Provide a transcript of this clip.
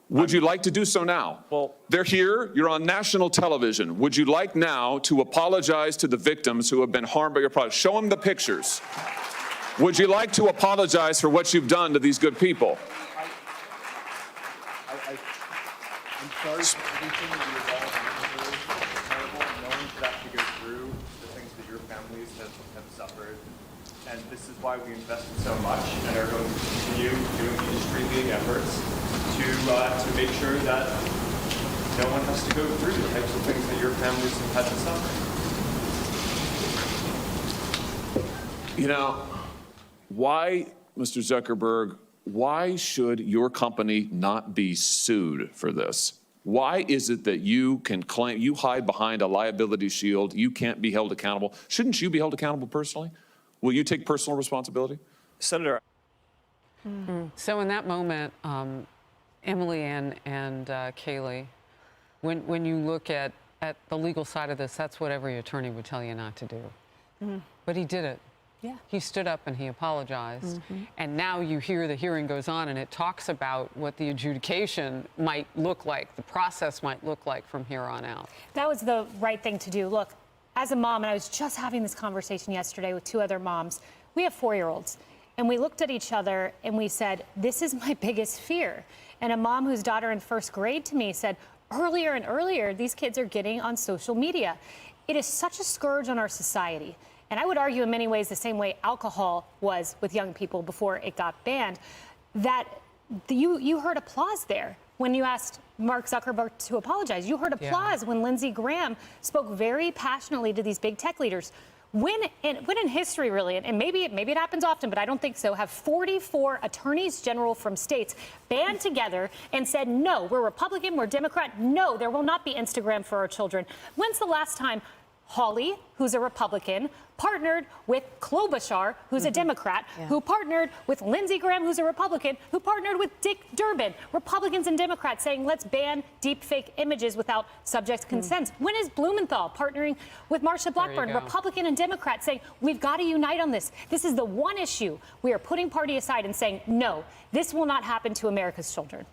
Would you like to do so now? Well, they're here. You're on national television. Would you like now to apologize to the victims who have been harmed by your product? Show them the pictures. Would you like to apologize for what you've done to these good people? I'm sorry for everything that you've all been through. It's terrible. No one should have to go through the things that your families have suffered. And this is why we invested so much and are going to continue doing industry-leading efforts to make sure that no one has to go through the types of things that your families have had to suffer. You know, why, Mr. Zuckerberg, why should your company not be sued for this? Why is it that you can claim, you hide behind a liability shield, you can't be held accountable? Shouldn't you be held accountable personally? Will you take personal responsibility? Senator. So in that moment, Emily and Kaylee, when you look at the legal side of this, that's what every attorney would tell you not to do. But he did it. Yeah. He stood up and he apologized. And now you hear the hearing goes on and it talks about what the adjudication might look like, the process might look like from here on out. That was the right thing to do. Look, as a mom, and I was just having this conversation yesterday with two other moms, we have 4-year-olds. And we looked at each other and we said, this is my biggest fear. And a mom whose daughter in 1st grade to me said, earlier and earlier, these kids are getting on social media. It is such a scourge on our society. And I would argue in many ways the same way alcohol was with young people before it got banned, that you heard applause there when you asked Mark Zuckerberg to apologize. You heard applause when Lindsey Graham spoke very passionately to these big tech leaders. When in history, really, and maybe it happens often, but I don't think so, have 44 attorneys general from states band together and said, no, we're Republican, we're Democrat, no, there will not be Instagram for our children. When's the last time Hawley, who's a Republican, partnered with Klobuchar, who's a Democrat, who partnered with Lindsey Graham, who's a Republican, who partnered with Dick Durbin, Republicans and Democrats saying, let's ban deepfake images without subject consent. When is Blumenthal partnering with Marsha Blackburn, Republican and Democrat, saying, we've got to unite on this. This is the one issue we are putting party aside and saying, no, this will not happen to America's children.